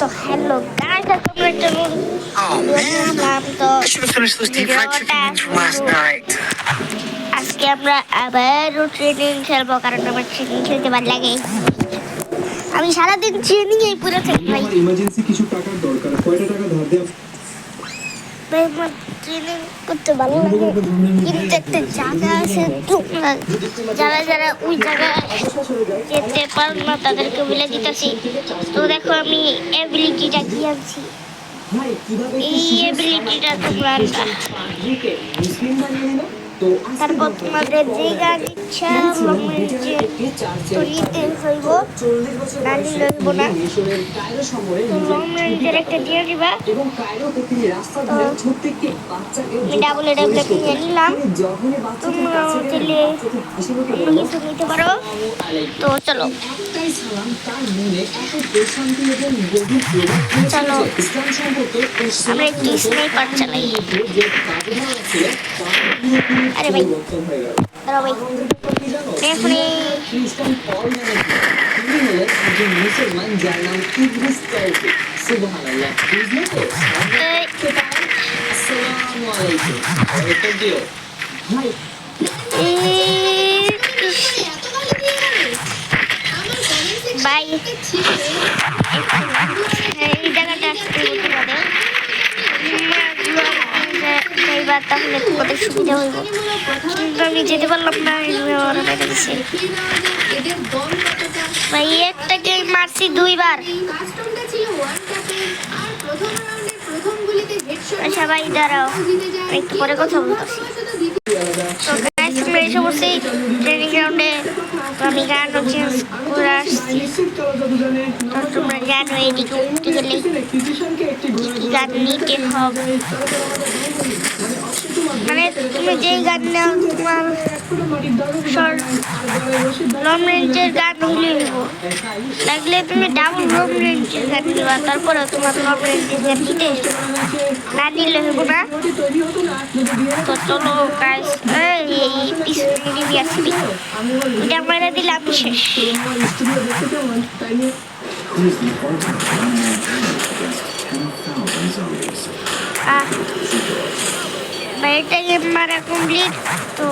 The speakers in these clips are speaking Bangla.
তো হ্যালো গাইস, তোমরা কেমন? Oh man, I should have finished those deep fried chicken wings from last night. আজকে আমরা আবার ট্রেনিং খেলবো, কারণ আমার ট্রেনিং খেলতে ভালো লাগে। আমি সারাদিন ট্রেনিং এই পুরো থাকি ভাই। ইমার্জেন্সি কিছু টাকার দরকার, কয়টা টাকা ধার দেব? ভাই আমার ট্রেনিং করতে ভালো লাগে, কিন্তু একটা জায়গা আছে, যারা যারা ওই জায়গায় যেতে পারে না তাদেরকে বলে দিতেছি। তো দেখো আমি এবিলিটিটা কি আনছি, এই এবিলিটিটা তোমরা তারপর তোমাদের যে গান ইচ্ছা তো নিতে হইব, না নিলে হইব না। তো লং রেঞ্জের একটা দিয়ে দিবা, আমি ডাবল ডাবল নিয়ে নিলাম। তোমরা চাইলে অন্য কিছু নিতে পারো। তো চলো চলো আমরা একটি স্নাইপার চালাই। আরে ভাই দাঁড়াও ভাই, এখন ভাই এই জায়গাটা আসতে হবে, তাহলে তোমাদের সুবিধা হইব। কিন্তু আমি যেতে পারলাম না, ভাই একটাকে মারছি দুইবার। আচ্ছা ভাই দাঁড়াও, একটু পরে কথা বলতেছি। তো গাইস আমরা এসে বসে ট্রেনিং গ্রাউন্ডে। তো আমি গানও চেঞ্জ করে আসছি। তোমরা জানো এদিকে উঠতে গেলে গান নিতে হবে, মানে তুমি যেই গান নাও তোমার লং রেঞ্জের গান হইলে হইব, লাগলে তুমি ডাবল লং রেঞ্জের গান দিবা, তারপরে তোমার লং রেঞ্জের গান দিতে না দিলে হইব না। তো চলো গাইস, এই পিছনে নিবি আসবি, এটা মেরে দিলে আমি শেষ। এটা মারা কমপ্লিট। তো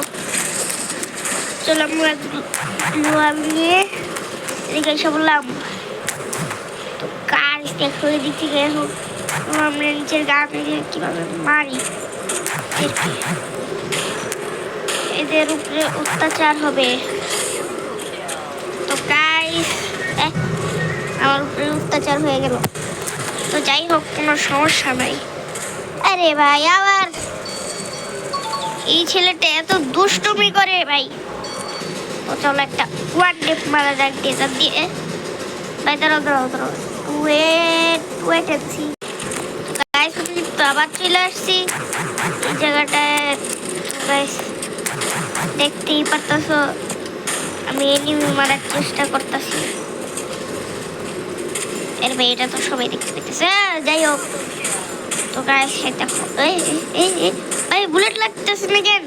চলো আমরা লোহা নিয়ে এদিকে এসে বললাম। তো গাছ দেখো এদিক থেকে এখন আমরা নিচের গাছ কিভাবে মারি, এদের উপরে অত্যাচার হবে। তো গাইস আমার উপরে অত্যাচার হয়ে গেল। তো যাই হোক, কোনো সমস্যা নাই। আরে ভাই আবার এই ছেলেটা এত দুষ্টুমি করে ভাই। তো চলো একটা ওয়ান টেপ মারা যাক ডেজার দিয়ে। ভাই দাঁড়াও দাঁড়াও দাঁড়াও, ওয়েট আছি। গাইস আমি তো আবার চলে আসছি এই জায়গাটায়। গাইস দেখতেই পারতেছো আমি এনিমি মারার চেষ্টা করতেছি। এর ভাই এটা তো সবাই দেখতে পেতেছে। যাই হোক, তো গাইস দেখো এই বুলেট লাগতেছে না কেন?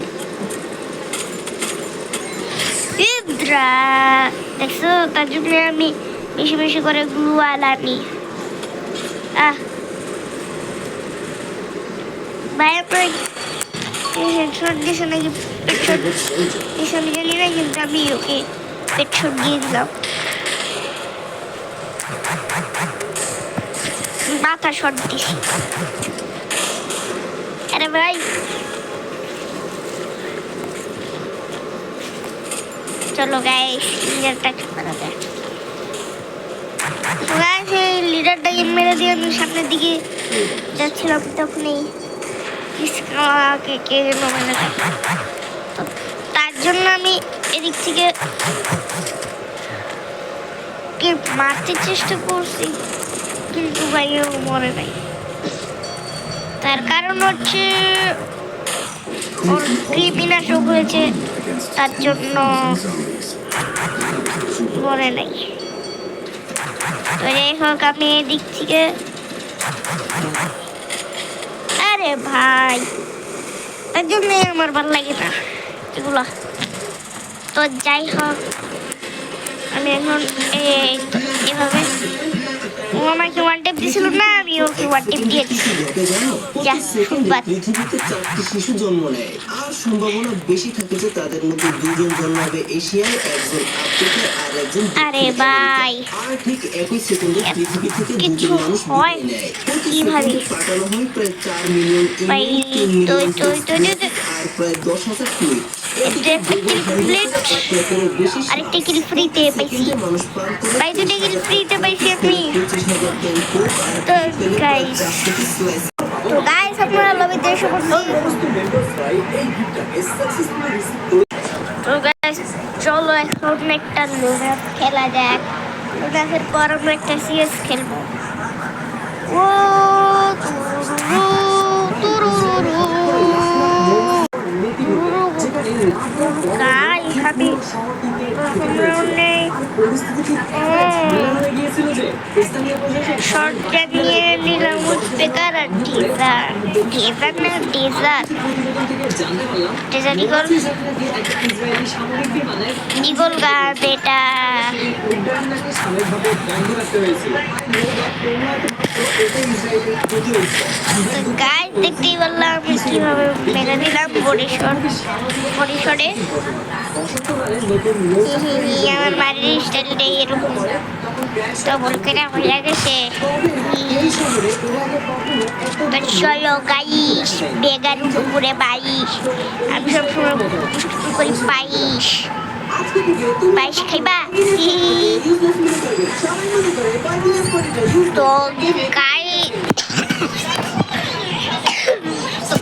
দেখছো, তার জন্য আমি বেশি বেশি করে গ্লু আনি। ভাই আপনার হেডশট দিয়েছে নাকি পেটশট দিয়েছে আমি জানি না, কিন্তু আমি ওকে পেটশট দিয়ে দিলাম, মাথা শট দিছি। আরে ভাই চলো গাইস লিডারটা করা যায়। গাইস এই লিডারটাকে মেরে দিয়ে আমি সামনের দিকে যাচ্ছিলাম, তখনই কে যেন মেরে দেয়। তার জন্য আমি এদিক থেকে মারতে চেষ্টা করছি, কিন্তু ভাইও মরে নাই। তার কারণ হচ্ছে ওর কৃমিনাশক হয়েছে, তার জন্য মরে নাই। তো যাই হোক আমি এদিক থেকে, আরে ভাই তার জন্য আমার ভালো লাগে না এগুলো। তো যাই হোক আমি এখন এভাবে ও আমাকে ওয়ান টেপ টিপ দিছিল না, আমি ওকে ওয়ান টিপ দিয়েছি। যা সুবাদ। পৃথিবীতে 4টি শিশু জন্ম নেয়, আর সম্ভাবনা বেশি থাকে যে তাদের মধ্যে 2জন জন্ম হবে এশিয়ায়, 1জন আফ্রিকায় আর 1জন আরে ভাই, আর ঠিক একই সেকেন্ডে পৃথিবী থেকে কিছু 2জন মানুষ হয় বিদায় নেয়। প্রতি কিভাবে? সেকেন্ডে পাঠানো হয় প্রায় 4 মিলিয়ন ভাই, ইমেল, 3 তো মিলিয়ন তো তো আর প্রায় 10,000 টুইট। এটা একটা কিল কমপ্লিট। আরেকটা কিল ফ্রিতে পাইছি ভাই, দুটো কিল ফ্রিতে পাইছি আমি। তো গাইস, আপনারা লবিতে এসে পড়ছি। তো গাইস, চলো এখন একটা লোনাপ খেলা যাক। লোনাপের পর আমরা একটা সিএস খেলবো। ও গাইস, আমি শর্টটা নিয়ে নিলাম উজবেকার আর ডেজার। ডেজার না ডেজার, ডেজার ইগল, ইগল গাছ এটা। গাছ দেখতেই পারলাম আমি কিভাবে মেরে দিলাম বডিশটে। আমার বাড়ির স্টাইলটাই এরকম, তো বলতে হয়ে গেছে। চলো গাইস, বেগার উপরে 22, আমি সবসময় করি 22 খাইবা। তো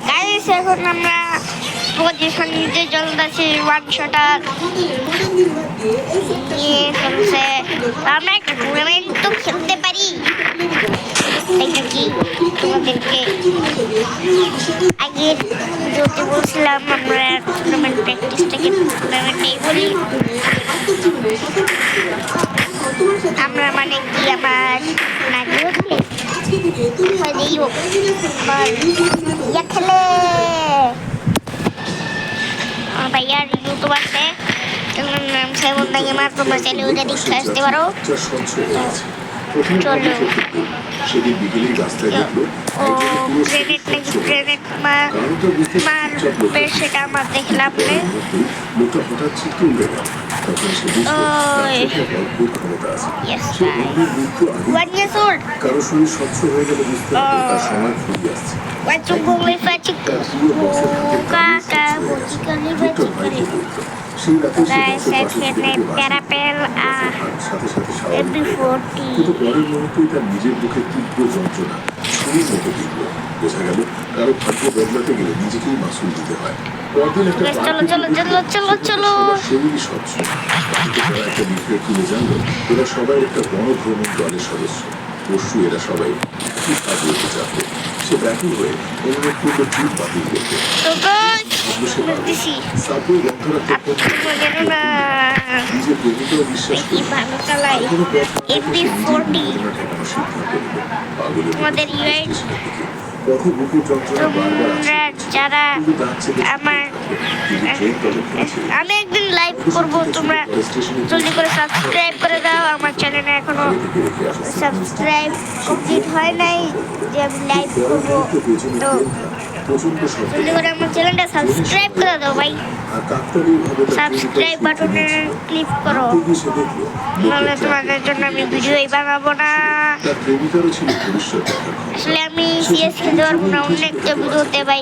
গাইস, এখন আমরা পজিশন নিতে চলতেছি, ওয়ান শটার নিয়ে চলছে। আমরা একটা টুর্নামেন্ট তো খেলতে পারি, তাই নাকি? তোমাদেরকে আগে যদি বলছিলাম আমরা টুর্নামেন্ট প্র্যাকটিসটাকে টুর্নামেন্টেই বলি। আমরা মানে কি, আমার নাকি হচ্ছে খেলে ভাইয়ার ইউটিউব আছে, নাম সেবন গেমার, তোমরা চাইলে ওটা দেখে আসতে পারো। চলো, ও গ্রেনেড নাকি গ্রেনেড মারবে, সেটা আমার দেখলাম না। কারো শরীর স্বচ্ছ হয়ে গেলে বুঝতে হবে তার সময় ফুরিয়ে আসছে। সেই রাতে কিন্তু পরের মুহূর্তেই তার নিজের মুখে তীব্র যন্ত্রণা ছুরির মতো দিল। বোঝা গেল কারো ভাগ্য বদলাতে গেলে নিজেকেই মাসুল দিতে হয়। পরদিন একটা শরীরই স্বচ্ছ, তারা একটা বিক্রিয়া তুলে জানলো এরা সবাই একটা গণভ্রমণ দলের সদস্য। পরশু এরা সবাই কি সাবুয়েতে যাবে। সে ব্যাকুল হয়ে অনুরোধ করলো ট্রিপ বাতিল করতে। সাবুয়ে বন্ধ রাখতে নিজের প্রেমিকাও বিশ্বাস যারা আমার, আমি একদিন লাইভ করবো, তোমরা জলদি করে সাবস্ক্রাইব করে দাও। আমার চ্যানেলে এখনো সাবস্ক্রাইব কমপ্লিট হয় নাই যে আমি লাইভ করবো, তো জলদি করে আমার চ্যানেলটা সাবস্ক্রাইব করে দাও ভাই। সাবস্ক্রাইব বাটনে ক্লিক করো, নাহলে তোমাদের জন্য আমি ভিডিওই বানাবো না। আসলে আমি সিএস খেলতে পারবো না, অন্য একটা ভিডিওতে ভাই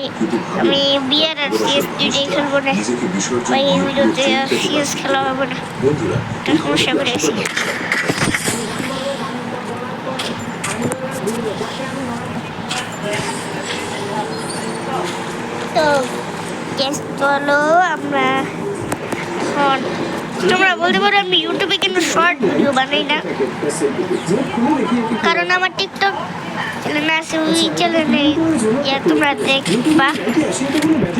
আমি বিয়ার আর সিএস দুইটাই খেলবো না ভাই। এই ভিডিওতে সিএস খেলা হবে না, সমস্যা করে গেছি। তো চলো আমরা এখন, তোমরা বলতে পারো আমি ইউটিউবে কিন্তু শর্ট ভিডিও বানাই না, কারণ আমার টিকটক চ্যানেল আছে, ওই চ্যানেলে তোমরা দেখবা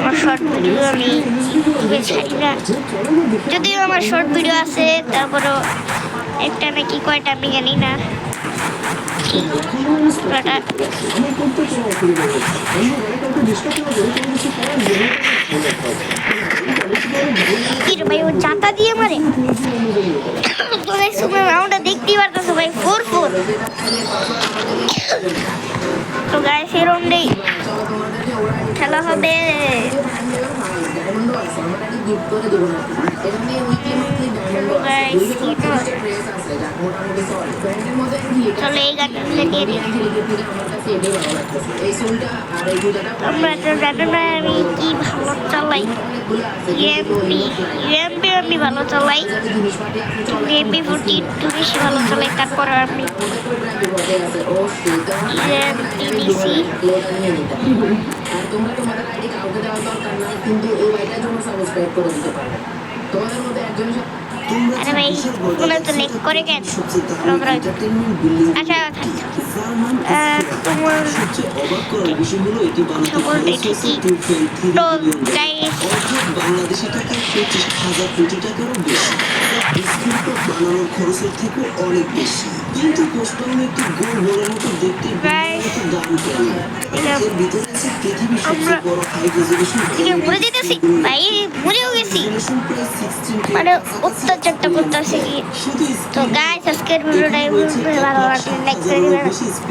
আমার শর্ট ভিডিও আমি ইউটিউবে ছাড়ি না। যদিও আমার শর্ট ভিডিও আছে, তারপরেও একটা নাকি কয়টা আমি জানি না। ভাই ও চাতা দিয়ে মারে, তো রাউন্ডটা দেখতেই পারতেছো ভাই, 4-4। তো গাইস এই রাউন্ডে খেলা হবে। চলো এই গানটা দিয়ে দিই। আমরা তো জানো না আমি কি ভালো চালাই। ইউএমপি আমি ভালো চালাই, MP40 একটু বেশি ভালো চালাই। তারপর আমি ইউএমপি নিছি। আরে ভাই মনে তো নেক করে কেন? আচ্ছা তোমার সকলটাই ঠিকই। তো গাইস বাংলাদেশি টাকা 25,000 কোটি টাকারও বেশি। স্ক্রিনশট বানানোর খরচের থেকে অনেক বেশি, কিন্তু পোস্টপাউন্ড একটি গোল বলের মতো দেখতে দাম কেন? এর ভিতরে আছে পৃথিবীর সবচেয়ে বড় হাই রেজলিউশন মরে যেতেছি ভাই, মরেও গেছি। মানে অত্যাচারটা করতেছে কি। তো গাইস আজকের ভিডিওটা ভালো লাগলে লাইক করে দিবেন,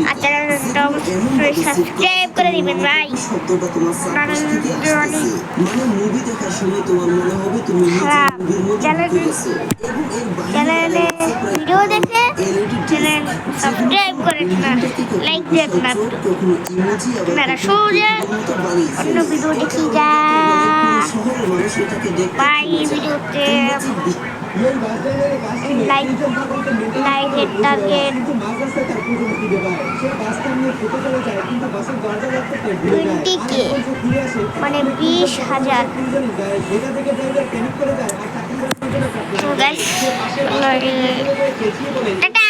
আর চ্যানেলটা অবশ্যই সাবস্ক্রাইব করে দিবেন ভাই। শব্দটা তোমার মানে মুভি দেখার সময় তোমার মনে হবে তুমি মুভির মধ্যে গেছো, এবং এর চ্যানেলে ভিডিও দেখে চ্যানেল সাবস্ক্রাইব করেন না, লাইক দেন না। কখনো ইমোজি আবার মেরা সোজা অন্য ভিডিও দেখি যা শহরের মানুষ এটাকে দেখতে ভাই। ভিডিওতে লাইকের টার্গেট 20K, মানে 20,000। তো গাইস টাটা।